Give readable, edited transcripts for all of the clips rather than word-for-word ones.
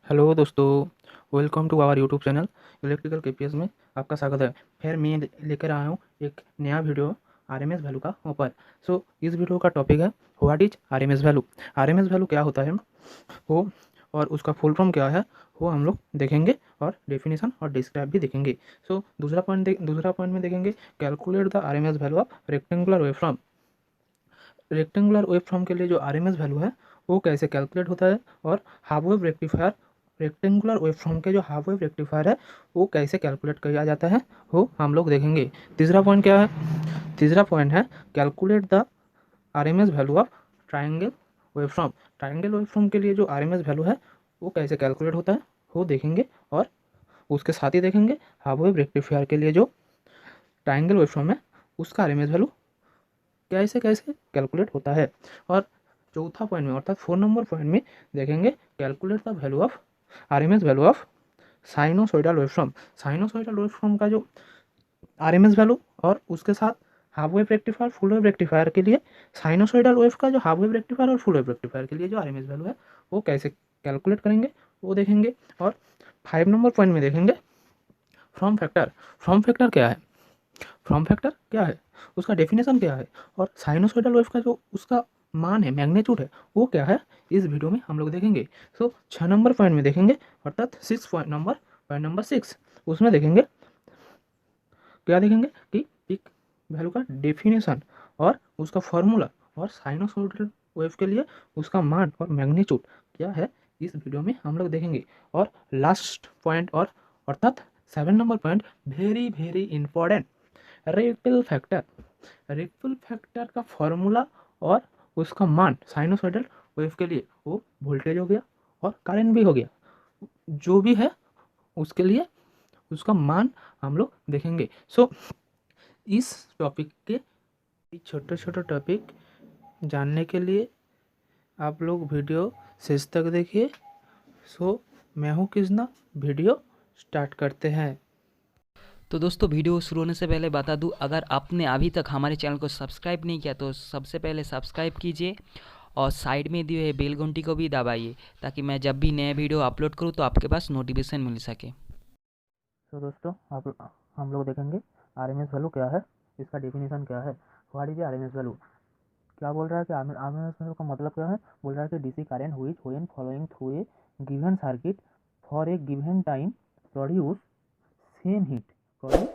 Hello दोस्तों, welcome to our YouTube channel electrical KPS में आपका स्वागत है। फिर मैं लेकर आया हूँ एक नया वीडियो आरएमएस वैल्यू का ऊपर। इस वीडियो का टॉपिक है what is RMS value. RMS value क्या होता है वो और उसका फुल फॉर्म क्या है वो हम लोग देखेंगे और डेफिनेशन और डिस्क्राइब भी देखेंगे। दूसरा पॉइंट में देखेंगे calculate the RMS value of rectangular waveform. Rectangular waveform के लिए जो आरएमएस वैल्यू है वो कैसे कैलकुलेट होता है, और half wave rectifier rectangular waveform के जो हाफ वेव रेक्टिफायर है वो कैसे कैलकुलेट किया जाता है वो हम लोग देखेंगे। तीसरा पॉइंट क्या है? तीसरा पॉइंट है calculate the RMS value of triangle waveform. Triangle waveform के लिए जो आरएमएस वैल्यू है वो कैसे कैलकुलेट होता है वो देखेंगे, और उसके साथ ही देखेंगे हाफ वेव रेक्टिफायर के लिए जो ट्राइंगल वेवफॉर्म है उसका आरएमएस वैल्यू कैसे कैसे कैलकुलेट होता है। और चौथा पॉइंट में अर्थात 4 नंबर पॉइंट में देखेंगे calculate the value of RMS value of sinusoidal waveform. Sinusoidal waveform का जो आरएमएस वैल्यू और उसके साथ half wave rectifier full wave rectifier के लिए साइनोसॉइडल वेव का जो हाफ वेव रेक्टिफायर और फुल वेव रेक्टिफायर के लिए जो आरएमएस वैल्यू है वो कैसे कैलकुलेट करेंगे वो देखेंगे। और 5 नंबर पॉइंट में देखेंगे फॉर्म फैक्टर। फॉर्म फैक्टर क्या है? फॉर्म फैक्टर क्या है, उसका डेफिनेशन क्या है, और साइनोसॉइडल वेव का जो उसका मान है, मैग्नीट्यूड है, वो क्या है, इस वीडियो में हम लोग देखेंगे। 6 नंबर पॉइंट में देखेंगे अर्थात पॉइंट नंबर 6 उसमें देखेंगे क्या देखेंगे कि पीक वैल्यू का डेफिनेशन और उसका फॉर्मूला और साइनोसॉइडल वेव के लिए उसका मान और मैग्नीट्यूड क्या है, इस वीडियो में हम लोग देखेंगे। और लास्ट पॉइंट और अर्थात 7 number point very very important, ripple factor. Ripple factor का फॉर्मूला और उसका मान साइनोसॉइडल वेव के लिए वो वोल्टेज हो गया और करंट भी हो गया, जो भी है उसके लिए उसका मान हम लोग देखेंगे। इस टॉपिक के छोटे छोटे टॉपिक जानने के लिए आप लोग वीडियो शेष तक देखिए। मैं हूँ कृष्णा, वीडियो स्टार्ट करते हैं। तो दोस्तों वीडियो शुरू होने से पहले बता दूं, अगर आपने अभी तक हमारे चैनल को सब्सक्राइब नहीं किया तो सबसे पहले सब्सक्राइब कीजिए और साइड में दिए हुए बेल घंटी को भी दबाइए ताकि मैं जब भी नया वीडियो अपलोड करूं तो आपके पास नोटिफिकेशन मिल सके। दोस्तों आप हम लोग देखेंगे आरएमएस वैल्यू क्या है, इसका डेफिनेशन क्या है, व्हाट इज आरएमएस वैल्यू। क्या बोल रहा है कि आरएमएस वैल्यू का मतलब क्या है? बोल रहा है कि DC current which when flowing through a given circuit for a given time produce same heat produce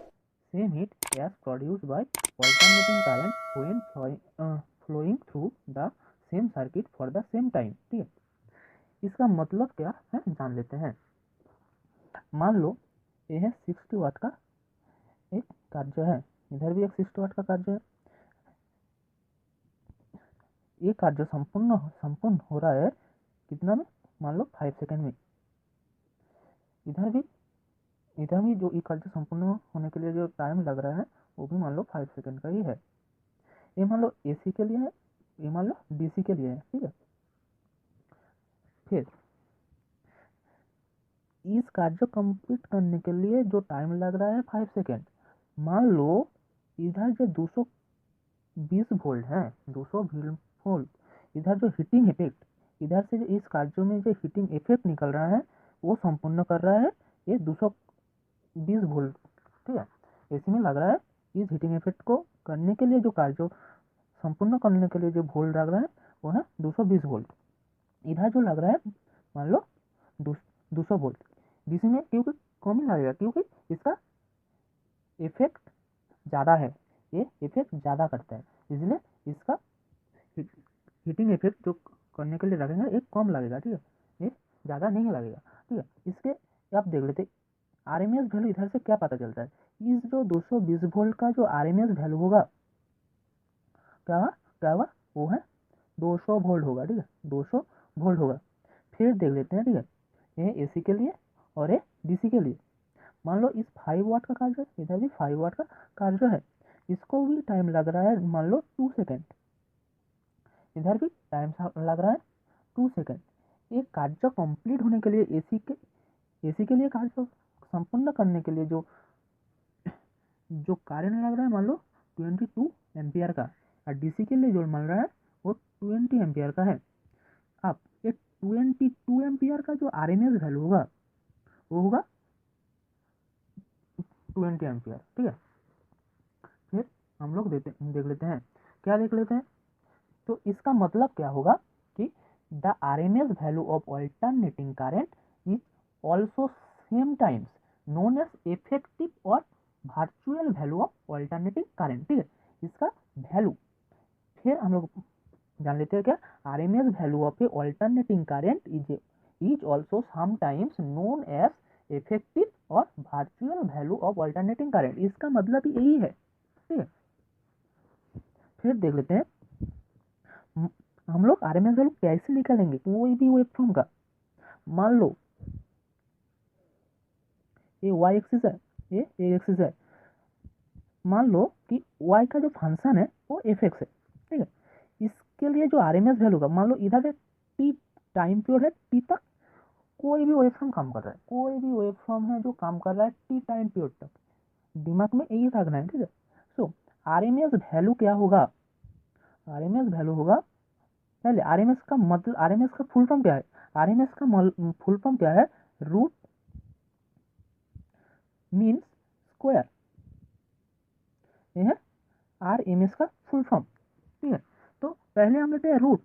same heat as produced by alternating current when flowing through the same circuit for the same time. ठीक है, इसका मतलब क्या है जान लेते हैं। मान लो ये है 60 वाट का एक कार्य है, इधर भी एक 60 वाट का कार्य है। ये कार्य संपूर्ण हो रहा है कितना में? मान लो 5 सेकेंड में। इधर भी जो ये कार्य संपूर्ण होने के लिए जो टाइम लग रहा है वो भी मान लो 5 सेकेंड का ही है। ये मान लो एसी के लिए है, ये मान लो डीसी के लिए है। ठीक है, फिर इस कार्य कंप्लीट करने के लिए जो टाइम लग रहा है 5 सेकेंड, मान लो इधर जो 220 वोल्ट है, 220 वोल्ट, इधर जो हीटिंग इफेक्ट, इधर से जो इस कार्य में जो हीटिंग इफेक्ट निकल रहा है वो संपूर्ण कर रहा है ये 220 वोल्ट। ठीक है, एसी में लग रहा है, इस हीटिंग इफेक्ट को करने के लिए जो कार्य संपूर्ण करने के लिए जो वोल्ट लग रहा है वो है 220 वोल्ट। इधर जो लग रहा है मान लो 200 वोल्ट। डीसी में क्योंकि कम ही लगेगा क्योंकि इसका इफेक्ट ज़्यादा है, ये इफेक्ट ज़्यादा करता है, इसलिए इसका हीटिंग इफेक्ट जो करने के लिए लगेगा ये कम लगेगा। ठीक है, ये ज़्यादा नहीं लगेगा। ठीक है, इसके आप देख लेते आरएमएस वैल्यू इधर से क्या पता चलता है। इस जो 220 वोल्ट का जो आरएमएस वैल्यू होगा क्या क्या होगा, वो है 200 वोल्ट होगा। ठीक है, 200 वोल्ट होगा। फिर देख लेते हैं। ठीक है, ये एसी के लिए और ये डीसी के लिए। मान लो इस 5 वाट का कार्य है, इधर भी 5 वाट का कार्य है, इसको भी टाइम लग रहा है मान लो 2 सेकेंड, इधर भी टाइम लग रहा है 2 सेकेंड। एक कार्य कंप्लीट होने के लिए एसी के लिए कार्य संपूर्ण करने के लिए जो जो कारण लग रहा है मान लो 22 एम्पियर का, और डीसी के लिए जो मिल रहा है वो 20 एम्पियर का है। अब एक 22 एम्पियर का जो RMS वैल्यू होगा वो होगा 20 एम्पियर। ठीक है, फिर हम लोग देख लेते हैं, क्या देख लेते हैं। तो इसका मतलब क्या होगा कि the RMS value of alternating current is also same times known as effective और virtual value of alternating current. ठीक है, इसका वैल्यू फिर हम लोग जान लेते हैं क्या, RMS value of a alternating current is also sometimes known as effective और virtual value of alternating current. इसका मतलब यही है। ठीक है, फिर देख लेते हैं हम लोग RMS वैल्यू कैसे निकालेंगे कोई भी वेवफॉर्म का। मान लो ये y एक्सिस है, ये a एक्सिस है। मान लो कि y का जो फंक्शन है वो f(x) है। ठीक है, इसके लिए जो RMS वैल्यू का, मान लो इधर t टाइम पीरियड है, t तक कोई भी वेवफॉर्म काम कर रहा है, कोई भी वेवफॉर्म है जो काम कर रहा है t टाइम पीरियड तक, दिमाग में यही रखना है। ठीक है, सो RMS वैल्यू क्या होगा, RMS वैल्यू होगा, पहले RMS का मतलब, RMS का फुल फॉर्म क्या है, RMS का फुल फॉर्म क्या है, रूट मीन्स स्क्वायर, यह है RMS का फुल फॉर्म। ठीक है, तो पहले हम लेते हैं रूट,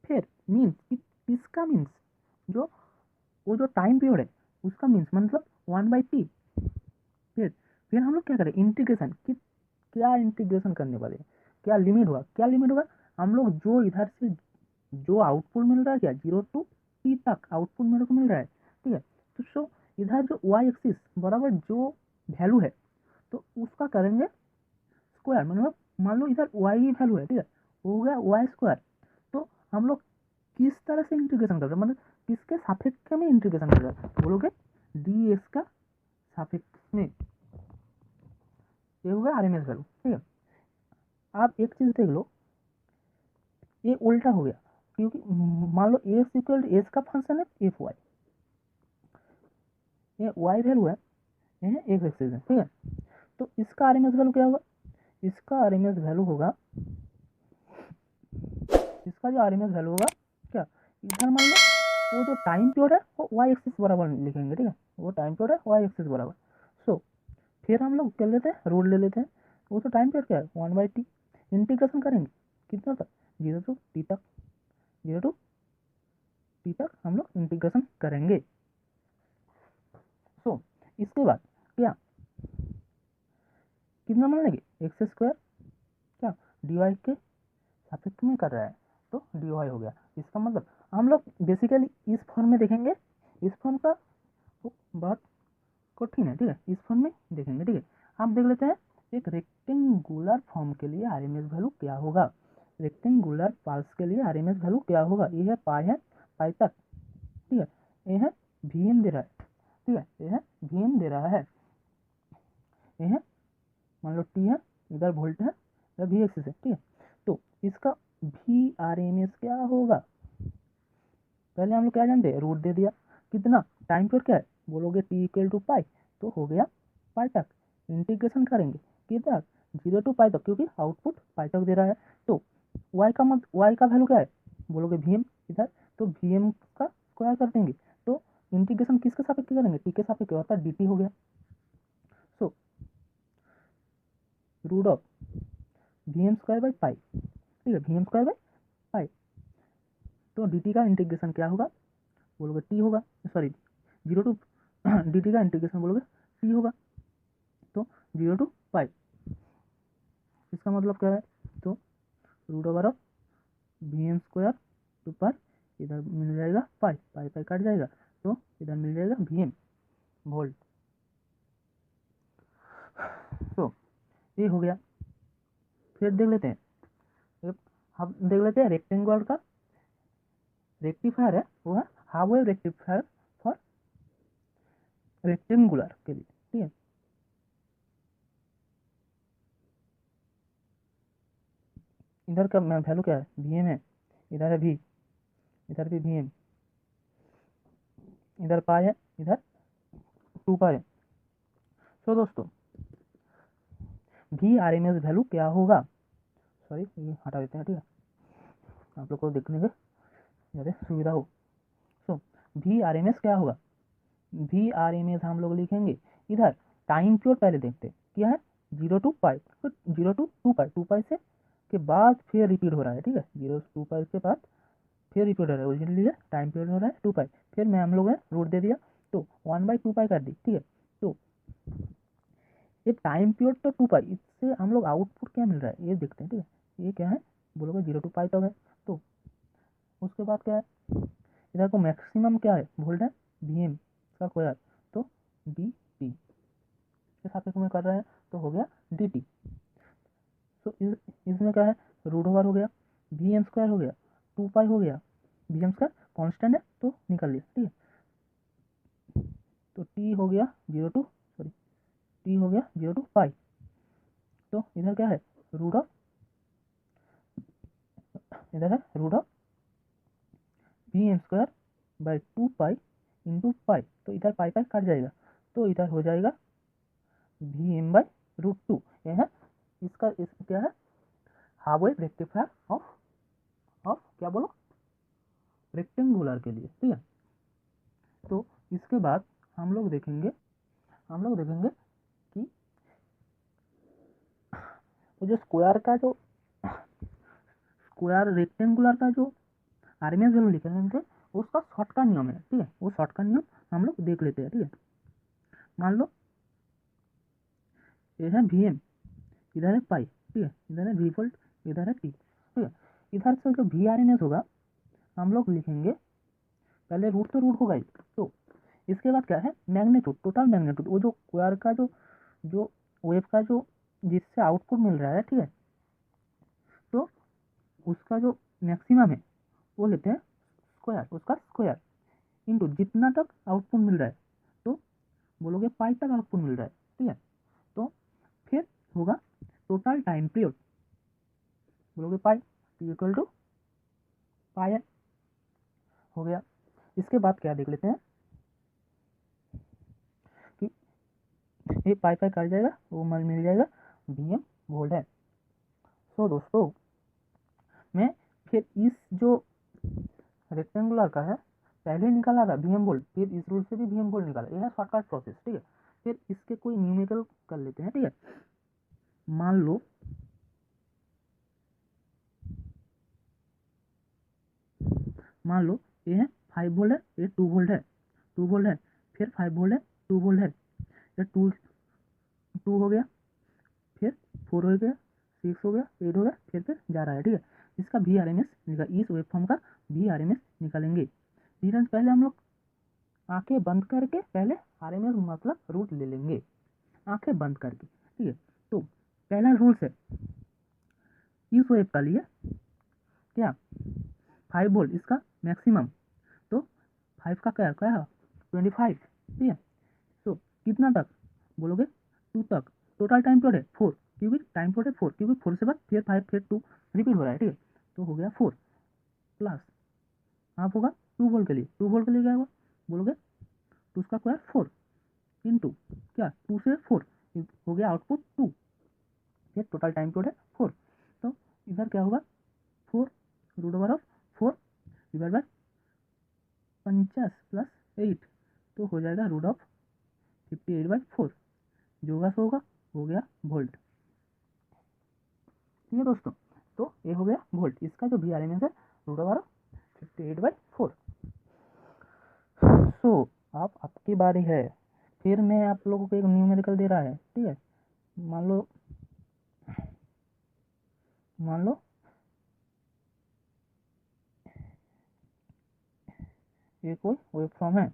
फिर मीन्स, इसका मीन्स जो वो जो टाइम पीरियड है उसका मीन्स मतलब 1/t। फिर हम लोग क्या करें, इंटीग्रेशन कि क्या इंटीग्रेशन करने वाले हैं, क्या लिमिट होगा, क्या लिमिट होगा, हम लोग जो इधर से जो आउटपुट मिल रहा है क्या 0 to t तक आउटपुट मेरे को मिल रहा है। ठीक है, तो सो इधर जो y एक्सिस बराबर जो वैल्यू है तो उसका करेंगे स्क्वायर, मतलब मान लो इधर y ही वैल्यू है। ठीक है, हो गया y स्क्वायर। तो हम लोग किस तरह से इंटीग्रेशन कर रहे हैं, मतलब किसके सापेक्ष में इंटीग्रेशन कर रहे हैं, बोलोगे dx का सापेक्ष में, ये हो गया RMS वैल्यू। ठीक है, आप एक चीज देख लो, ये उल्टा हो गया, क्योंकि मान लो x इक्वल टू एस का फंक्शन है एफ वाई, ये y वैल्यू है, ये x एक्सिस है। ठीक है, तो इसका RMS वैल्यू क्या होगा, इसका RMS वैल्यू होगा, इसका जो RMS वैल्यू होगा क्या, इधर मान लो वो जो टाइम पीरियड है वो y एक्सिस बराबर लिखेंगे। ठीक है, वो टाइम पीरियड है y एक्सिस बराबर। सो फिर हम लोग कर लेते हैं, रूल ले लेते हैं, वो तो टाइम पीरियड क्या है 1/t, इंटीग्रेशन करेंगे कितना तक, 0 to t तक, 0 to t तक हम लोग इंटीग्रेशन करेंगे। सो इसके बाद क्या, कितना मान लेंगे एक्स स्क्वायर, क्या dy के सापेक्ष में कर रहा है तो dy हो गया। इसका मतलब हम लोग बेसिकली इस फॉर्म में देखेंगे, इस फॉर्म का बहुत कठिन है। ठीक है, इस फॉर्म में देखेंगे। ठीक है, हम देख लेते हैं एक रेक्टेंगुलर फॉर्म के लिए RMS वैल्यू क्या होगा, रेक्टेंगुलर पल्स के लिए RMS वैल्यू क्या होगा, ये है पाई तक। ठीक है, ये है Vm दे रहा है। ठीक है, ये है Vm दे रहा है, ये है मान लो t है, इधर वोल्ट है, इधर v एक्सिस है। ठीक है, तो इसका VRMS क्या होगा, पहले हम लोग क्या जानते हैं, रूट दे दिया, कितना टाइम पीरियड क्या है, बोलोगे t इक्वल टू पाई, तो हो गया पाई तक, इंटीग्रेशन करेंगे किधर 0 to पाई तक, क्योंकि आउटपुट पाई तक दे रहा है। तो y का वैल्यू क्या है, बोलोगे Vm इधर, तो Vm का स्क्वायर कर देंगे, तो इंटीग्रेशन किसके सापेक्ष करेंगे, t के सापेक्ष, अर्थात dt हो गया। So root of Vm square by pi. ठीक है, Vm स्क्वायर बाई पाई, तो dt का इंटीग्रेशन क्या होगा, बोलोगे t होगा, सॉरी 0 to dt का इंटीग्रेशन बोलोगे t होगा, तो 0 to पाई, इसका मतलब क्या है, तो root over of Vm square two pi, इधर मिल जाएगा पाई, पाई पाई कट जाएगा, तो इधर मिल जाएगा Vm वोल्ट। तो ये हो गया। फिर देख लेते हैं, हम देख लेते हैं रेक्टेंगुलर का रेक्टिफायर है, वो है half wave rectifier for rectangular के लिए। ठीक है, इधर का वैल्यू क्या है, Vm है, इधर है V, इधर भी Vm, इधर पाई है, इधर 2 पाई है। तो दोस्तों VRMS वैल्यू क्या होगा, सॉरी ये हटा देते हैं। ठीक है, आप लोग को देखने के, ज़्यादा सुविधा हो। सो VRMS क्या होगा, VRMS हम लोग लिखेंगे इधर टाइम पीरियड पहले देखते हैं क्या है 0 to पाई, तो 0 to 2 पाई, 2 पाई से के बाद फिर रिपीट हो रहा है, ठीक है, 0 to 2 पाई के बाद फिर रिपीट हो रहा है, ओरिजिनली टाइम पीरियड हो रहा है 2 पाई, फिर मैं हम लोग ने रूट दे दिया तो 1/2 पाई कर दी, ठीक है। तो ये टाइम पीरियड तो 2 पाई, इससे हम लोग आउटपुट क्या मिल रहा है ये देखते हैं, ठीक है। ये क्या है बोलोगे 0 to पाई तक है, तो उसके बाद क्या है इधर को मैक्सिमम क्या है वोल्ट है VM का स्क्वायर, तो DT के सापेक्ष में कर रहे हैं तो हो गया DT। तो इसमें क्या है रूट ओवर हो गया, VM² हो गया, 2 पाई हो गया, VM² कांस्टेंट है तो निकल लिया, ठीक है। तो T हो गया 0 to सॉरी T हो गया 0 to पाई, तो इधर क्या है रूट ऑफ, इधर है root of VM² by 2 pi into pi, तो इधर पाई पाई कट जाएगा, तो इधर हो जाएगा VM/√2। यह है इसका क्या है हाफ वेव रेक्टिफायर ऑफ क्या बोलो रेक्टेंगुलर के लिए, ठीक है। तो इसके बाद हम लोग देखेंगे कि वो जो स्क्वायर रेक्टेंगुलर का जो RMS वैल्यू निकालेंगे उसका शॉर्ट का नियम है, ठीक है। वो शॉर्ट का नियम हम लोग देख लेते हैं, ठीक है। मान लो ये है VM, इधर है पाई, ठीक है, इधर है V वोल्ट, इधर है T, ठीक है। इधर से जो VRMS होगा हम लोग लिखेंगे पहले रूट तो रूट होगा ही, तो इसके बाद क्या है मैग्नीट्यूड, टोटल मैग्नीट्यूड, वो जो स्क्वायर का जो वेव का जो जिससे आउटपुट मिल रहा है, ठीक है, तो उसका जो मैक्सिमम है वो लेते हैं स्क्वायर, उसका स्क्वायर इंटू जितना तक आउटपुट मिल रहा है, तो बोलोगे पाई तक आउटपुट मिल रहा है, ठीक है। तो फिर होगा टोटल टाइम पीरियड, बोलोगे पाई इक्वल टू पाई है, हो गया। इसके बाद क्या देख लेते हैं कि ये पाई पाई काट जाएगा वो मिल जाएगा VM वोल्ट है। सो दोस्तों मैं फिर इस जो रेक्टेंगुलर का है पहले निकाला था VM वोल्ट, फिर इस रूल से भी VM वोल्ट निकाला, यह है शॉर्टकट प्रोसेस, ठीक है। फिर इसके कोई न्यूमेरिकल कर लेते हैं, ठीक है। मान लो ये है 5 वोल्ट है, ये 2 वोल्ट है, 2 वोल्ट है, फिर 5 वोल्ट है, 2 वोल्ट है, ये 2 हो गया, फिर 4 हो गया, 6 हो गया, 8 हो गया, फिर जा रहा है, ठीक है। इसका VRMS निकाल, इस वेवफॉर्म का VRMS निकालेंगे। धीरे पहले हम लोग आंखें बंद करके पहले RMS मतलब रूट ले लेंगे, आंखें बंद करके, ठीक है। तो पहला रूल है इस वेव का लिए क्या 5 वोल्ट इसका मैक्सिमम, तो 5 का क्या क्या है 25, ठीक है। तो कितना तक बोलोगे 2 तक, टोटल टाइम पीरियड है 4, क्योंकि टाइम पीरियड है 4, क्योंकि 4 से बाद फिर 5 फिर 2 रिपीट हो रहा है, ठीक है। तो हो गया 4 प्लस हाफ होगा 2 वोल्ट के लिए, 2 वोल्ट के लिए क्या होगा बोलोगे 2 का स्क्वायर 4 इंटू क्या 2 से 4 हो गया आउटपुट 2, फिर टोटल टाइम पीरियड है 4, तो इधर क्या होगा 4 root over of 4 divide by 50 plus 8, तो हो जाएगा रूट ऑफ 58/4, जो होगा सो होगा हो गया वोल्ट, ठीक है दोस्तों। तो ये हो गया वोल्ट, इसका जो VRMS है रूट ओवर 58/4। सो आप आपकी बारी है, फिर मैं आप लोगों को एक न्यूमेरिकल दे रहा है, ठीक है। मान लो ये कोई वेव फॉर्म है,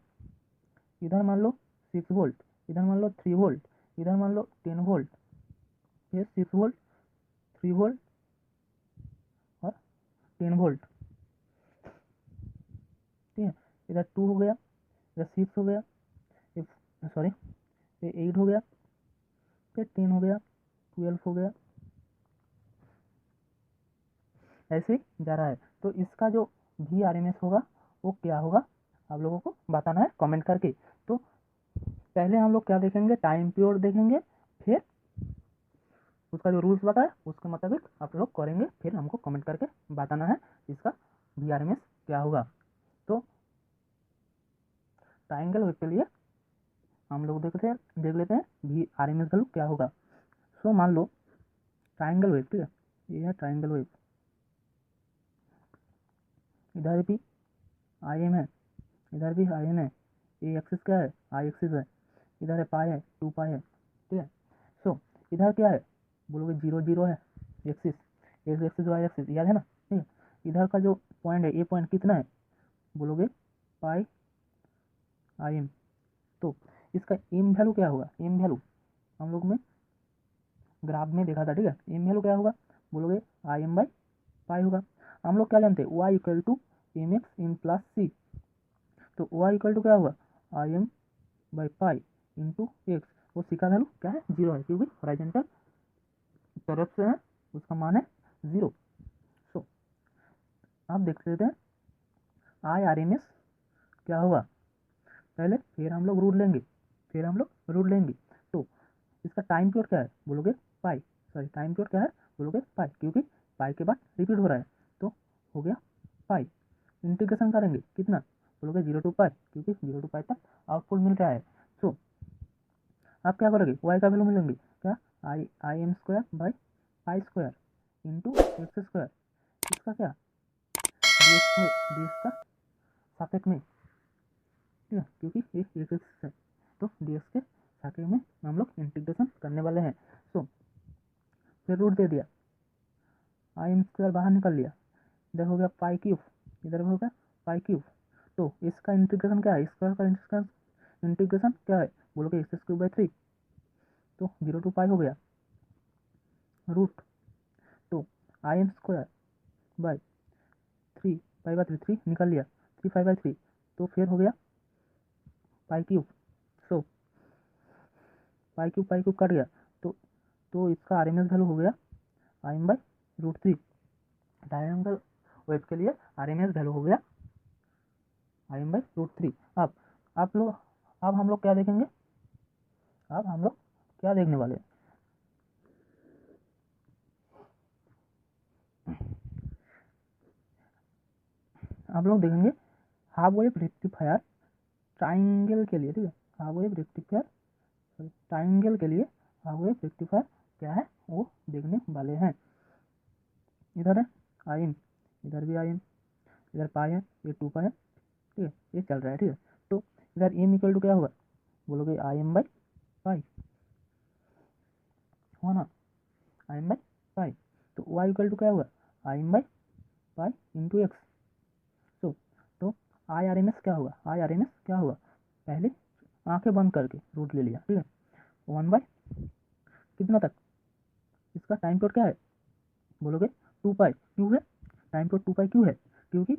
इधर मान लो 6 वोल्ट, इधर मान लो 3 वोल्ट, इधर मान लो 10 वोल्ट, फिर 6 वोल्ट, 3 वोल्ट और 10 वोल्ट, ठीक है। इधर 2 हो गया, इधर 6 हो गया, सॉरी ये 8 हो गया, फिर 10 हो गया, 12 हो गया, ऐसे ही जा रहा है। तो इसका जो VRMS होगा वो क्या होगा आप लोगों को बताना है कमेंट करके। तो पहले हम लोग क्या देखेंगे टाइम पीरियड देखेंगे, फिर उसका जो रूल्स बताया उसके मुताबिक आप लोग करेंगे, फिर हमको कमेंट करके बताना है इसका VRMS क्या होगा। तो ट्राइंगल वेव के लिए हम लोग देख लेते हैं भी आरएमएस वैल्यू क्या होगा। सो मान लो ट्राइंगल वेव, ठीक है, ये है ट्राइंगल वेव, इधर भी आई एम है, इधर भी आई एम है, ये एक्सिस क्या है, आई एक्सिस है, इधर है पाई है, 2 पाई है, ठीक है। सो इधर क्या है, बोलोगे 0 0 है, axis X axis Y axis, याद है ना, ठीक है। इधर का जो पॉइंट है, ये पॉइंट कितना है, बोलोगे पाई आई एम। तो इसका एम वैल्यू क्या होगा, एम वैल्यू हम लोग में ग्राफ में देखा था, ठीक है। एम वैल्यू क्या होगा, बोलोगे आई एम बाई पाई होगा। हम लोग क्या जानते हैं, Y equal to M X in plus C. तो वाई इक्वल टू क्या होगा, I M by pi into X. वो सी का वैल्यू क्या है, 0 है, क्योंकि हॉरिजॉन्टल तरफ से है, उसका मान है 0। सो आप देख लेते हैं आई आर एम एस क्या होगा पहले, फिर हम लोग रूट लेंगे, तो इसका टाइम पीरियड क्या है, बोलोगे पाई, सॉरी टाइम पीरियड क्या है, बोलोगे पाई, क्योंकि पाई के बाद रिपीट हो रहा है, तो हो गया पाई। इंटीग्रेशन करेंगे कितना, बोलोगे 0 to पाई, क्योंकि 0 to पाई तक आउटपुट मिल रहा है। सो आप क्या करोगे, वाई का वैल्यू मिलेंगे क्या, I I M square by pi square into X square, इसका क्या डी एक्स का सापेक्ष में, ठीक है, क्योंकि ये एक एक्स है, तो डी एक्स के सापेक्ष में हम लोग इंटीग्रेशन करने वाले हैं। सो फिर रूट दे दिया, आई एम स्क्वायर बाहर निकल लिया, इधर हो गया पाई क्यूब, इधर हो गया पाई क्यूब। तो इसका इंटीग्रेशन क्या है, स्क्वायर का इंटीग्रेशन क्या है, बोलोगे एक्स क्यूब बाई 3, तो 0 to पाई हो गया रूट। तो आई M square by 3 pi by 3 निकल लिया, 3 पाई बाई 3, तो फिर हो गया पाई क्यूब। सो पाई क्यूब कट गया, तो इसका आर एम एस वैल्यू हो गया आई एम बाई √3। ट्रायंगल वेव के लिए आर एम एस वैल्यू हो गया आई एम बाई √3। अब आप लोग अब हम लोग क्या देखेंगे, अब हम लोग क्या देखने वाले हैं, आप लोग देखेंगे हाफ वेव रेक्टिफायर ट्राइंगल के लिए, ठीक है, हाफ वेव रेक्टिफायर ट्राइंगल के लिए हाफ वेव रेक्टिफायर क्या है वो देखने वाले हैं। इधर है आई एम, इधर भी आई एम, इधर पाई है, ये 2 पाई है, ठीक है, ये चल रहा है, ठीक है। तो इधर एम इक्वल टू क्या होगा, बोलोगे आई एम बाई पाई, हो ना, आई एम बाई पाई। तो वाई इक्वल टू क्या होगा, I M by pi into x. तो आई आर एम एस क्या होगा, आई आर एम एस क्या होगा, पहले आंखें बंद करके रूट ले लिया, ठीक है, 1 बाई कितना तक, इसका टाइम पीरियड क्या है, बोलोगे 2 पाई, क्यों है टाइम पीरियड 2 पाई, क्यों है, क्योंकि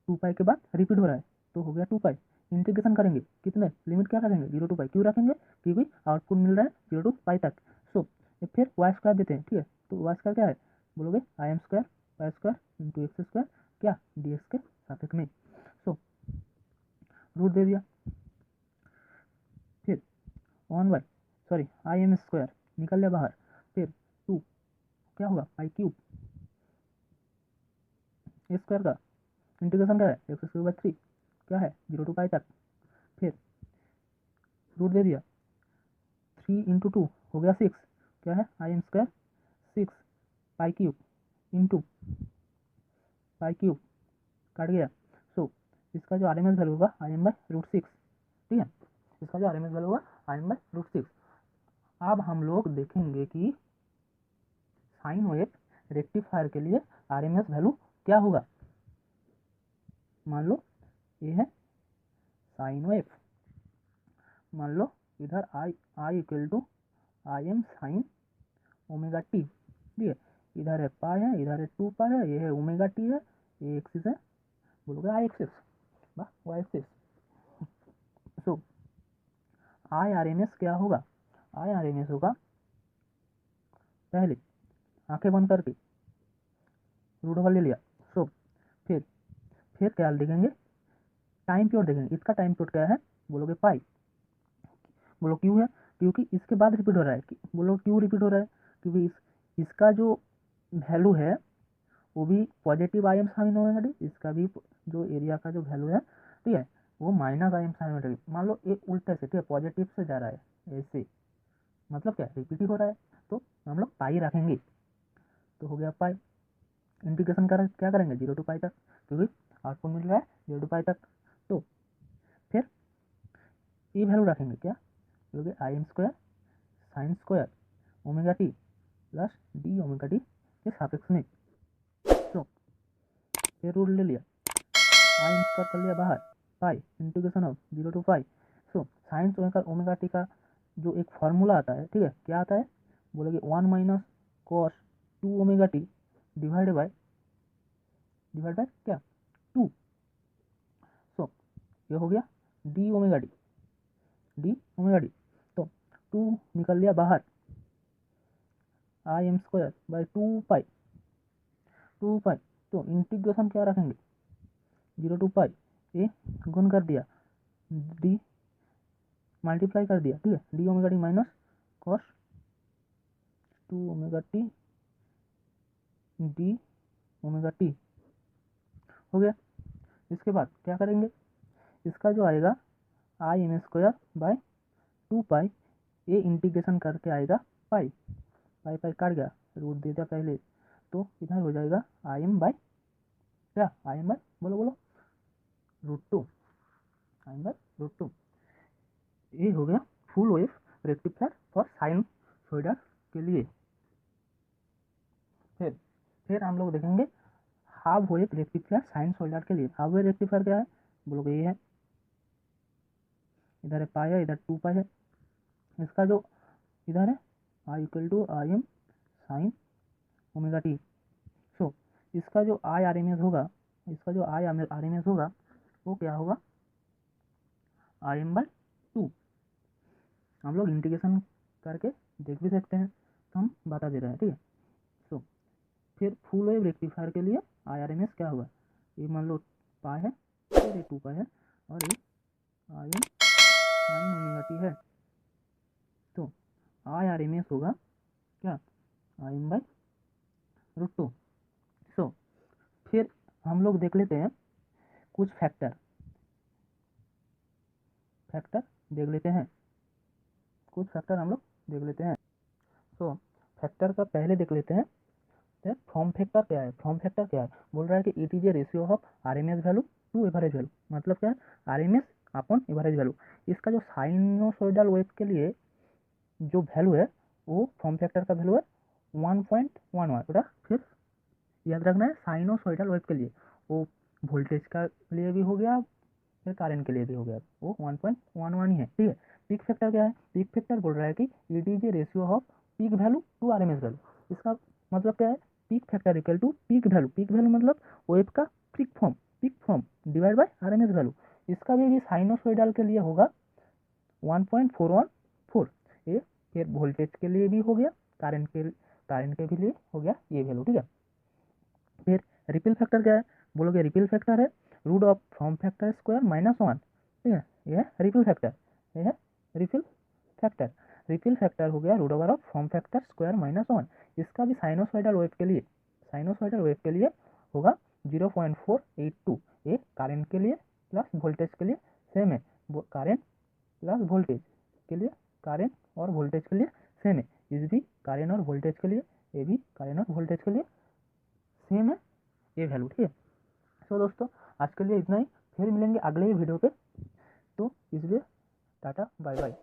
2 पाई के बाद रिपीट हो रहा है, तो हो गया 2 पाई। इंटीग्रेशन करेंगे कितने, लिमिट क्या रखेंगे 0 to पाई, क्यों रखेंगे, क्योंकि आउटपुट मिल रहा है 0 to पाई तक। सो फिर वाई स्क्वायर देते हैं, ठीक है, तो वाई स्क्वायर क्या है, बोलोगे आई M square pi square into X square क्या, डी एक्स के सापेक्ष में। सो रूट दे दिया, फिर 1 by sorry I M square निकल लिया बाहर, फिर 2 क्या होगा पाई क्यूब, ए स्क्वायर का इंटीग्रेशन क्या है, एक्स क्यूब बाई 3 क्या है 0 to पाई तक, फिर रूट दे दिया, 3 into 2 हो गया 6, क्या है आई एम स्क्वायर 6 पाई क्यूब इंटू पाई क्यूब काट गया। सो इसका जो आर एम एस वैल्यू होगा आई एम बाई √6, ठीक है, इसका जो आर एम एस वैल्यू होगा आई एम बाई √6। अब हम लोग देखेंगे कि साइन वेव रेक्टिफायर के लिए आर एम एस वैल्यू क्या होगा। मान लो ये है साइन वेव, मान लो इधर I I equal to I M sine omega T, ठीक है, इधर है पाई है, इधर है 2 पाई है, ये है ओमेगा टी है, ये एक्सिस है, बोलोगे आई एक्सिस बा Y axis. So I R M S क्या होगा, आई आर एम एस होगा, पहले आंखें बंद करके रूट ओवर ले लिया। सो फिर क्या देखेंगे, टाइम पीरियड देखेंगे, इसका टाइम पीरियड क्या है, बोलोगे पाई, बोलो क्यों है, क्योंकि इसके बाद रिपीट हो रहा है, बोलो क्यों रिपीट हो रहा है, क्योंकि इसका जो वैल्यू है वो भी पॉजिटिव आई एम साइन ओमेगा टी, इसका भी जो एरिया का जो वैल्यू है, ठीक है, वो माइनस आई एम साइन ओमेगा टी। मान लो एक उल्टे से, ठीक है, पॉजिटिव से जा रहा है ऐसे, मतलब क्या रिपीट हो रहा है, तो हम लोग पाई रखेंगे, तो हो गया पाई। इंटीग्रेशन कर क्या करेंगे 0 टू पाई तक, क्योंकि आउटपुट मिल रहा है 0 टू पाई तक। तो फिर ये वैल्यू रखेंगे क्या, क्योंकि आई M square sine square omega T plus D omega T के सापेक्ष में। तो फिर रूल ले लिया, आई एम स्क्वायर कर लिया बाहर, pi integration of 0 to pi. So sine omega T का जो एक फार्मूला आता है, ठीक है, क्या आता है, बोलोगे 1 minus cos 2 omega T divide by क्या 2। सो ये हो गया डी ओमेगा डी। तो 2 निकल लिया बाहर, आई एम स्क्वायर बाय 2 पाई। तो इंटीग्रेशन क्या रखेंगे 0 टू पाई, ए गुण कर दिया, डी मल्टीप्लाई कर दिया, ठीक है, D omega T minus cos 2 omega T D omega T हो गया। इसके बाद क्या करेंगे, इसका जो आएगा आई एम स्क्वायर बाय 2 पाई, ये इंटीग्रेशन करके आएगा पाई काट गया, रूट दे दिया पहले, तो इधर हो जाएगा आई एम बाय क्या, आई एम बाय बोलो √2, आई एम बाय √2। ये हो गया full wave rectifier for sinusoidal के लिए। फिर हम लोग देखेंगे हाफ वेव रेक्टिफायर साइनसॉइडल के लिए। हाफ वेव रेक्टिफायर क्या है, बोलोगे ये है, इधर है पाई है, इधर 2 पाई है, इसका जो इधर है I equal to I M sine omega T. So इसका जो आई आर एम एस होगा, वो क्या होगा आई एम बाय 2। हम लोग इंटीग्रेशन करके देख भी सकते हैं, तो हम बता दे रहे हैं, ठीक है। सो फिर फुल वेव रेक्टिफायर के लिए आई आर एम एस क्या होगा, ये मान लो पाई है, फिर ये 2 पाई है, और ये आई एम साइन ओमेगा टी है। तो आई आर एम एस होगा क्या, आई एम बाय √2। सो फिर हम लोग देख लेते हैं कुछ फैक्टर देख लेते हैं, कुछ फैक्टर हम लोग देख लेते हैं। तो फैक्टर का पहले देख लेते हैं, तो फॉर्म फैक्टर क्या है, बोल रहा है कि it is a ratio of R M S value to average value. मतलब क्या है, R M S upon average value. इसका जो साइनोसॉइडल वेव के लिए जो वैल्यू है, वो फॉर्म फैक्टर का वैल्यू है 1.11 बेटा। फिर याद रखना है साइनोसॉइडल वेव के लिए, वो वोल्टेज का लिए भी हो गया, फिर करंट के लिए भी हो गया, वो 1.11 ही है, ठीक है। पीक फैक्टर क्या है, पीक फैक्टर बोल रहा है कि it is a ratio of peak value to R M S value. इसका मतलब क्या है, peak factor equal to peak value मतलब वेव का peak form divide by R M S value. इसका भी साइनोसॉइडल के लिए होगा 1.414। ये फिर वोल्टेज के लिए भी हो गया, करंट के भी लिए हो गया ये वैल्यू, ठीक है। फिर रिपल फैक्टर क्या है, बोलोगे रिपल फैक्टर है root of form factor square -1, ठीक है, ये है रिपल फैक्टर, ये है रिपल फैक्टर हो गया root over of form factor square -1। इसका भी साइनोसॉइडल वेव के लिए होगा 0.482। ये करंट के लिए प्लस वोल्टेज के लिए सेम है, करंट प्लस वोल्टेज के लिए, करंट और वोल्टेज के लिए सेम है। इस भी करंट और वोल्टेज के लिए, ये भी करंट और वोल्टेज के लिए सेम है ये वैल्यू, ठीक है। सो दोस्तों आज के लिए इतना ही, फिर मिलेंगे अगले वीडियो पे, तो इसलिए टाटा बाय बाय।